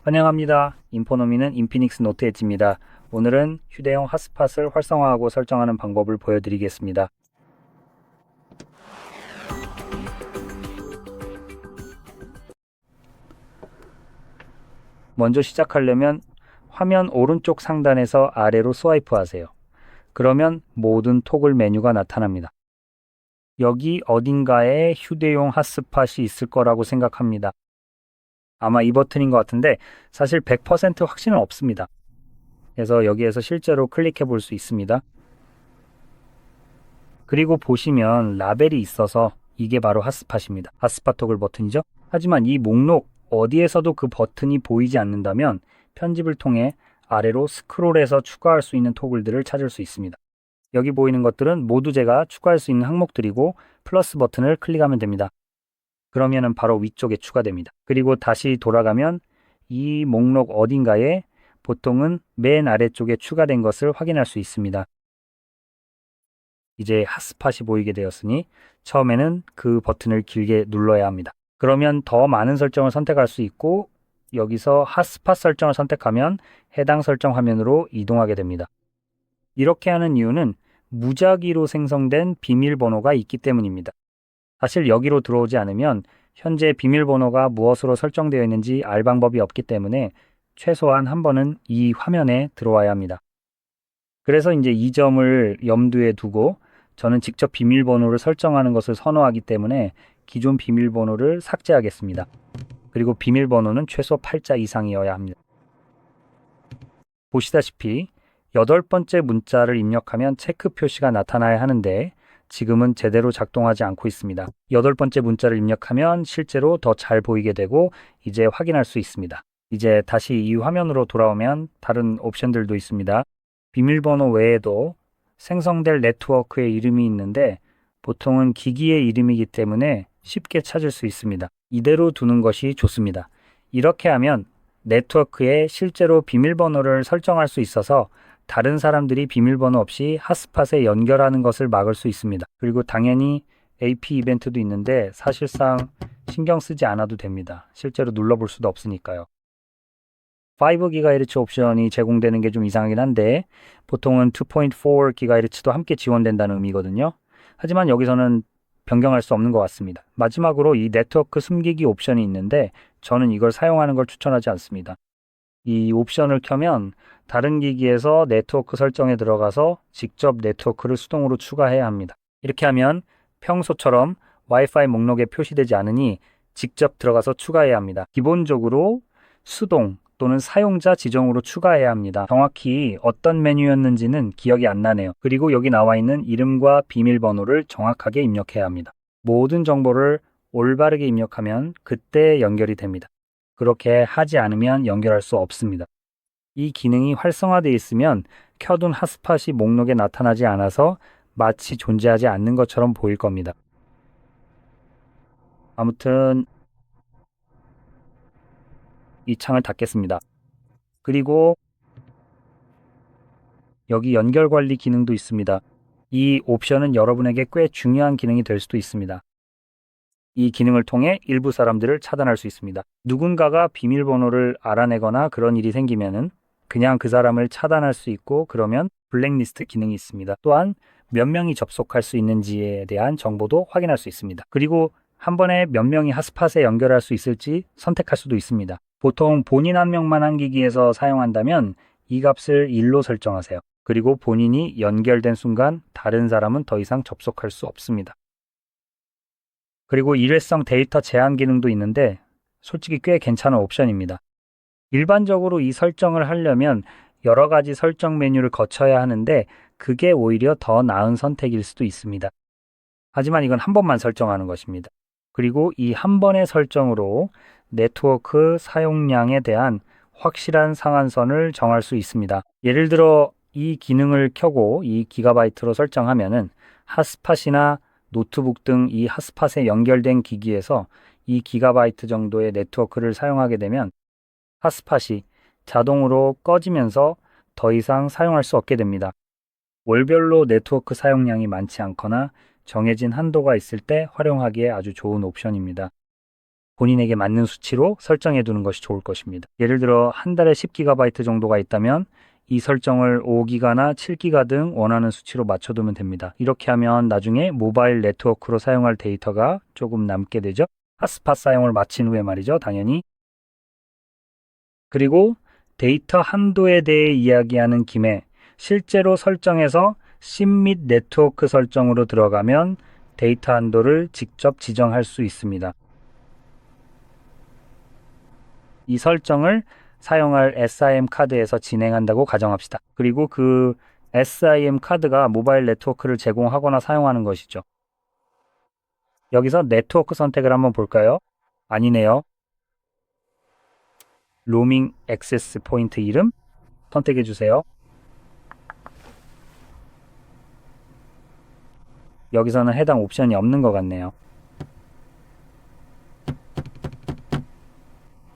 환영합니다. 인포노미는 인피닉스 노트 엣지입니다. 오늘은 휴대용 핫스팟을 활성화하고 설정하는 방법을 보여드리겠습니다. 먼저 시작하려면 화면 오른쪽 상단에서 아래로 스와이프 하세요. 그러면 모든 토글 메뉴가 나타납니다. 여기 어딘가에 휴대용 핫스팟이 있을 거라고 생각합니다. 아마 이 버튼인 것 같은데 사실 100% 확신은 없습니다. 그래서 여기에서 실제로 클릭해 볼 수 있습니다. 그리고 보시면 라벨이 있어서 이게 바로 핫스팟입니다. 핫스팟 토글 버튼이죠. 하지만 이 목록 어디에서도 그 버튼이 보이지 않는다면 편집을 통해 아래로 스크롤해서 추가할 수 있는 토글들을 찾을 수 있습니다. 여기 보이는 것들은 모두 제가 추가할 수 있는 항목들이고 플러스 버튼을 클릭하면 됩니다. 그러면은 바로 위쪽에 추가됩니다. 그리고 다시 돌아가면 이 목록 어딘가에 보통은 맨 아래쪽에 추가된 것을 확인할 수 있습니다. 이제 핫스팟이 보이게 되었으니 처음에는 그 버튼을 길게 눌러야 합니다. 그러면 더 많은 설정을 선택할 수 있고 여기서 핫스팟 설정을 선택하면 해당 설정 화면으로 이동하게 됩니다. 이렇게 하는 이유는 무작위로 생성된 비밀번호가 있기 때문입니다. 사실 여기로 들어오지 않으면 현재 비밀번호가 무엇으로 설정되어 있는지 알 방법이 없기 때문에 최소한 한 번은 이 화면에 들어와야 합니다. 그래서 이제 이 점을 염두에 두고 저는 직접 비밀번호를 설정하는 것을 선호하기 때문에 기존 비밀번호를 삭제하겠습니다. 그리고 비밀번호는 최소 8자 이상이어야 합니다. 보시다시피 8번째 문자를 입력하면 체크 표시가 나타나야 하는데 지금은 제대로 작동하지 않고 있습니다. 8번째 문자를 입력하면 실제로 더 잘 보이게 되고 이제 확인할 수 있습니다. 이제 다시 이 화면으로 돌아오면 다른 옵션들도 있습니다. 비밀번호 외에도 생성될 네트워크의 이름이 있는데 보통은 기기의 이름이기 때문에 쉽게 찾을 수 있습니다. 이대로 두는 것이 좋습니다. 이렇게 하면 네트워크에 실제로 비밀번호를 설정할 수 있어서 다른 사람들이 비밀번호 없이 핫스팟에 연결하는 것을 막을 수 있습니다. 그리고 당연히 AP 이벤트도 있는데 사실상 신경 쓰지 않아도 됩니다. 실제로 눌러볼 수도 없으니까요. 5GHz 옵션이 제공되는 게 좀 이상하긴 한데 보통은 2.4GHz도 함께 지원된다는 의미거든요. 하지만 여기서는 변경할 수 없는 것 같습니다. 마지막으로 이 네트워크 숨기기 옵션이 있는데 저는 이걸 사용하는 걸 추천하지 않습니다. 이 옵션을 켜면 다른 기기에서 네트워크 설정에 들어가서 직접 네트워크를 수동으로 추가해야 합니다. 이렇게 하면 평소처럼 와이파이 목록에 표시되지 않으니 직접 들어가서 추가해야 합니다. 기본적으로 수동 또는 사용자 지정으로 추가해야 합니다. 정확히 어떤 메뉴였는지는 기억이 안 나네요. 그리고 여기 나와 있는 이름과 비밀번호를 정확하게 입력해야 합니다. 모든 정보를 올바르게 입력하면 그때 연결이 됩니다. 그렇게 하지 않으면 연결할 수 없습니다. 이 기능이 활성화되어 있으면 켜둔 핫스팟이 목록에 나타나지 않아서 마치 존재하지 않는 것처럼 보일 겁니다. 아무튼 이 창을 닫겠습니다. 그리고 여기 연결 관리 기능도 있습니다. 이 옵션은 여러분에게 꽤 중요한 기능이 될 수도 있습니다. 이 기능을 통해 일부 사람들을 차단할 수 있습니다. 누군가가 비밀번호를 알아내거나 그런 일이 생기면은 그냥 그 사람을 차단할 수 있고 그러면 블랙리스트 기능이 있습니다. 또한 몇 명이 접속할 수 있는지에 대한 정보도 확인할 수 있습니다. 그리고 한 번에 몇 명이 핫스팟에 연결할 수 있을지 선택할 수도 있습니다. 보통 본인 한 명만 한 기기에서 사용한다면 이 값을 1로 설정하세요. 그리고 본인이 연결된 순간 다른 사람은 더 이상 접속할 수 없습니다. 그리고 일회성 데이터 제한 기능도 있는데 솔직히 꽤 괜찮은 옵션입니다. 일반적으로 이 설정을 하려면 여러 가지 설정 메뉴를 거쳐야 하는데 그게 오히려 더 나은 선택일 수도 있습니다. 하지만 이건 한 번만 설정하는 것입니다. 그리고 이 한 번의 설정으로 네트워크 사용량에 대한 확실한 상한선을 정할 수 있습니다. 예를 들어 이 기능을 켜고 이 기가바이트로 설정하면은 핫스팟이나 노트북 등 이 핫스팟에 연결된 기기에서 이 기가바이트 정도의 네트워크를 사용하게 되면 핫스팟이 자동으로 꺼지면서 더 이상 사용할 수 없게 됩니다. 월별로 네트워크 사용량이 많지 않거나 정해진 한도가 있을 때 활용하기에 아주 좋은 옵션입니다. 본인에게 맞는 수치로 설정해 두는 것이 좋을 것입니다. 예를 들어 한 달에 10GB 정도가 있다면 이 설정을 5기가나 7기가 등 원하는 수치로 맞춰두면 됩니다. 이렇게 하면 나중에 모바일 네트워크로 사용할 데이터가 조금 남게 되죠. 핫스팟 사용을 마친 후에 말이죠. 당연히. 그리고 데이터 한도에 대해 이야기하는 김에 실제로 설정해서 심 및 네트워크 설정으로 들어가면 데이터 한도를 직접 지정할 수 있습니다. 이 설정을 사용할 SIM 카드에서 진행한다고 가정합시다. 그리고 그 SIM 카드가 모바일 네트워크를 제공하거나 사용하는 것이죠. 여기서 네트워크 선택을 한번 볼까요? 아니네요. 로밍 액세스 포인트 이름 선택해 주세요. 여기서는 해당 옵션이 없는 것 같네요.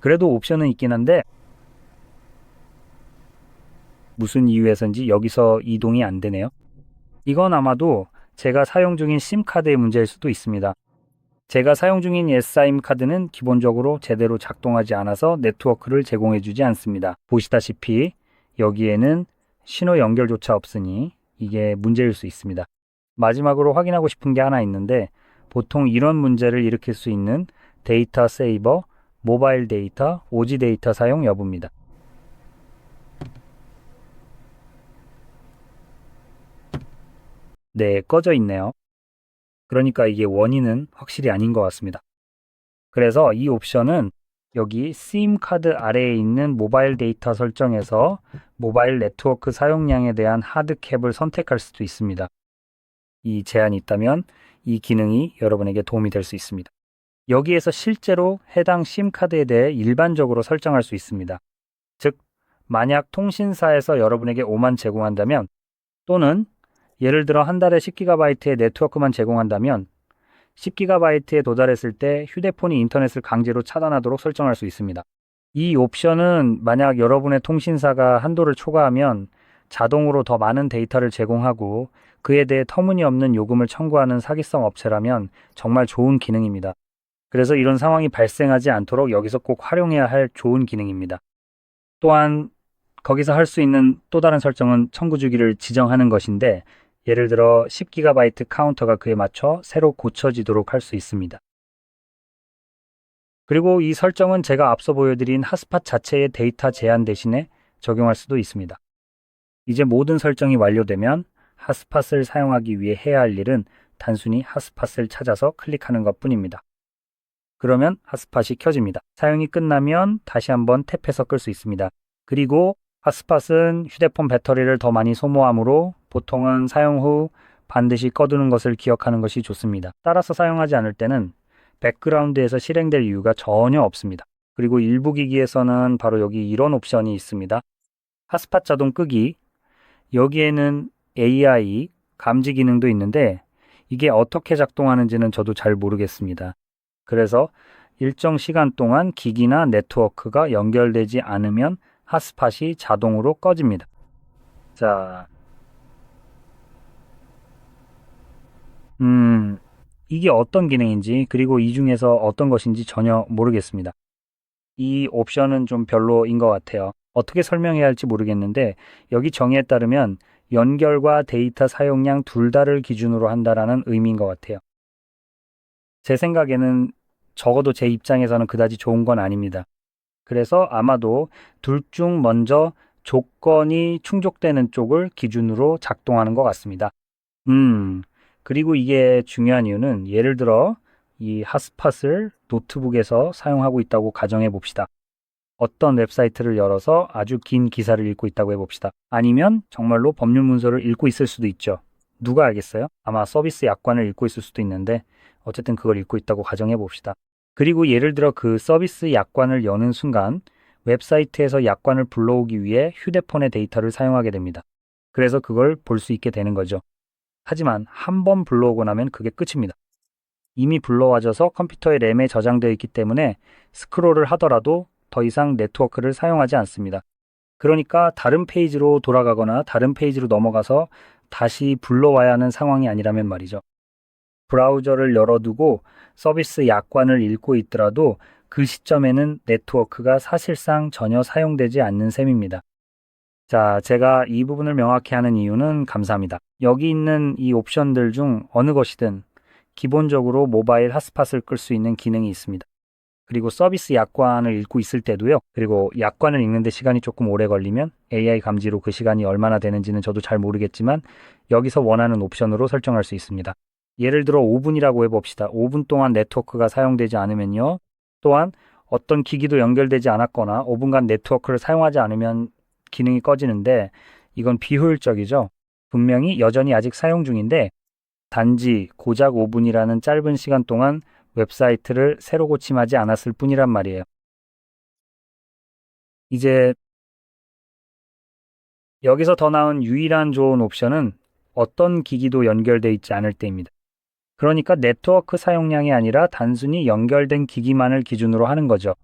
그래도 옵션은 있긴 한데 무슨 이유에서인지 여기서 이동이 안 되네요. 이건 아마도 제가 사용 중인 심카드의 문제일 수도 있습니다. 제가 사용 중인 SIM 카드는 기본적으로 제대로 작동하지 않아서 네트워크를 제공해주지 않습니다. 보시다시피 여기에는 신호 연결조차 없으니 이게 문제일 수 있습니다. 마지막으로 확인하고 싶은 게 하나 있는데 보통 이런 문제를 일으킬 수 있는 데이터 세이버, 모바일 데이터, 오지 데이터 사용 여부입니다. 네, 꺼져 있네요. 그러니까 이게 원인은 확실히 아닌 것 같습니다. 그래서 이 옵션은 여기 SIM 카드 아래에 있는 모바일 데이터 설정에서 모바일 네트워크 사용량에 대한 하드캡을 선택할 수도 있습니다. 이 제한이 있다면 이 기능이 여러분에게 도움이 될 수 있습니다. 여기에서 실제로 해당 심 카드에 대해 일반적으로 설정할 수 있습니다. 즉, 만약 통신사에서 여러분에게 5만 제공한다면 또는 예를 들어 한 달에 10GB의 네트워크만 제공한다면 10GB에 도달했을 때 휴대폰이 인터넷을 강제로 차단하도록 설정할 수 있습니다. 이 옵션은 만약 여러분의 통신사가 한도를 초과하면 자동으로 더 많은 데이터를 제공하고 그에 대해 터무니없는 요금을 청구하는 사기성 업체라면 정말 좋은 기능입니다. 그래서 이런 상황이 발생하지 않도록 여기서 꼭 활용해야 할 좋은 기능입니다. 또한 거기서 할 수 있는 또 다른 설정은 청구 주기를 지정하는 것인데 예를 들어 10GB 카운터가 그에 맞춰 새로 고쳐지도록 할 수 있습니다. 그리고 이 설정은 제가 앞서 보여드린 핫스팟 자체의 데이터 제한 대신에 적용할 수도 있습니다. 이제 모든 설정이 완료되면 핫스팟을 사용하기 위해 해야 할 일은 단순히 핫스팟을 찾아서 클릭하는 것 뿐입니다. 그러면 핫스팟이 켜집니다. 사용이 끝나면 다시 한번 탭해서 끌 수 있습니다. 그리고 핫스팟은 휴대폰 배터리를 더 많이 소모하므로 보통은 사용 후 반드시 꺼두는 것을 기억하는 것이 좋습니다. 따라서 사용하지 않을 때는 백그라운드에서 실행될 이유가 전혀 없습니다. 그리고 일부 기기에서는 바로 여기 이런 옵션이 있습니다. 핫스팟 자동 끄기. 여기에는 AI 감지 기능도 있는데 이게 어떻게 작동하는지는 저도 잘 모르겠습니다. 그래서 일정 시간 동안 기기나 네트워크가 연결되지 않으면 핫스팟이 자동으로 꺼집니다. 자, 이게 어떤 기능인지 그리고 이 중에서 어떤 것인지 전혀 모르겠습니다. 이 옵션은 좀 별로인 것 같아요. 어떻게 설명해야 할지 모르겠는데 여기 정의에 따르면 연결과 데이터 사용량 둘 다를 기준으로 한다라는 의미인 것 같아요. 제 생각에는 적어도 제 입장에서는 그다지 좋은 건 아닙니다. 그래서 아마도 둘 중 먼저 조건이 충족되는 쪽을 기준으로 작동하는 것 같습니다. 그리고 이게 중요한 이유는 예를 들어 이 핫스팟을 노트북에서 사용하고 있다고 가정해 봅시다. 어떤 웹사이트를 열어서 아주 긴 기사를 읽고 있다고 해봅시다. 아니면 정말로 법률 문서를 읽고 있을 수도 있죠. 누가 알겠어요? 아마 서비스 약관을 읽고 있을 수도 있는데 어쨌든 그걸 읽고 있다고 가정해 봅시다. 그리고 예를 들어 그 서비스 약관을 여는 순간 웹사이트에서 약관을 불러오기 위해 휴대폰의 데이터를 사용하게 됩니다. 그래서 그걸 볼 수 있게 되는 거죠. 하지만 한 번 불러오고 나면 그게 끝입니다. 이미 불러와져서 컴퓨터의 램에 저장되어 있기 때문에 스크롤을 하더라도 더 이상 네트워크를 사용하지 않습니다. 그러니까 다른 페이지로 돌아가거나 다른 페이지로 넘어가서 다시 불러와야 하는 상황이 아니라면 말이죠. 브라우저를 열어두고 서비스 약관을 읽고 있더라도 그 시점에는 네트워크가 사실상 전혀 사용되지 않는 셈입니다. 자, 제가 이 부분을 명확히 하는 이유는 감사합니다. 여기 있는 이 옵션들 중 어느 것이든 기본적으로 모바일 핫스팟을 끌 수 있는 기능이 있습니다. 그리고 서비스 약관을 읽고 있을 때도요. 그리고 약관을 읽는데 시간이 조금 오래 걸리면 AI 감지로 그 시간이 얼마나 되는지는 저도 잘 모르겠지만 여기서 원하는 옵션으로 설정할 수 있습니다. 예를 들어 5분이라고 해봅시다. 5분 동안 네트워크가 사용되지 않으면요. 또한 어떤 기기도 연결되지 않았거나 5분간 네트워크를 사용하지 않으면 기능이 꺼지는데 이건 비효율적이죠. 분명히 여전히 아직 사용 중인데 단지 고작 5분이라는 짧은 시간 동안 웹사이트를 새로 고침하지 않았을 뿐이란 말이에요. 이제 여기서 더 나은 유일한 좋은 옵션은 어떤 기기도 연결되어 있지 않을 때입니다. 그러니까 네트워크 사용량이 아니라 단순히 연결된 기기만을 기준으로 하는 거죠.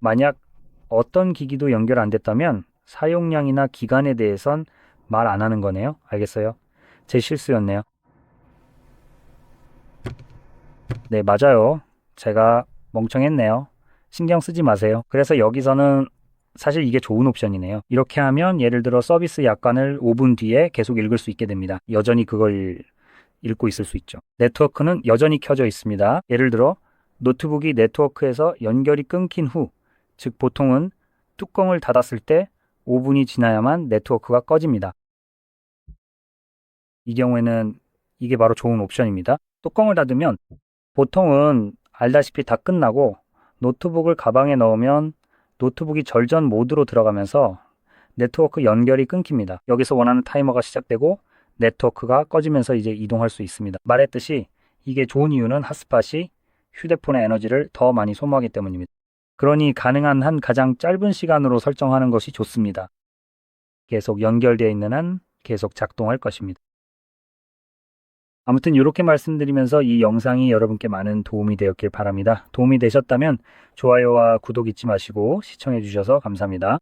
만약 어떤 기기도 연결 안 됐다면 사용량이나 기간에 대해선 말 안 하는 거네요. 알겠어요? 제 실수였네요. 네, 맞아요. 제가 멍청했네요. 신경 쓰지 마세요. 그래서 여기서는 사실 이게 좋은 옵션이네요. 이렇게 하면 예를 들어 서비스 약관을 5분 뒤에 계속 읽을 수 있게 됩니다. 여전히 그걸 읽고 있을 수 있죠. 네트워크는 여전히 켜져 있습니다. 예를 들어 노트북이 네트워크에서 연결이 끊긴 후, 즉 보통은 뚜껑을 닫았을 때 5분이 지나야만 네트워크가 꺼집니다. 이 경우에는 이게 바로 좋은 옵션입니다. 뚜껑을 닫으면 보통은 알다시피 다 끝나고 노트북을 가방에 넣으면 노트북이 절전 모드로 들어가면서 네트워크 연결이 끊깁니다. 여기서 원하는 타이머가 시작되고 네트워크가 꺼지면서 이제 이동할 수 있습니다. 말했듯이 이게 좋은 이유는 핫스팟이 휴대폰의 에너지를 더 많이 소모하기 때문입니다. 그러니 가능한 한 가장 짧은 시간으로 설정하는 것이 좋습니다. 계속 연결되어 있는 한 계속 작동할 것입니다. 아무튼 이렇게 말씀드리면서 이 영상이 여러분께 많은 도움이 되었길 바랍니다. 도움이 되셨다면 좋아요와 구독 잊지 마시고 시청해 주셔서 감사합니다.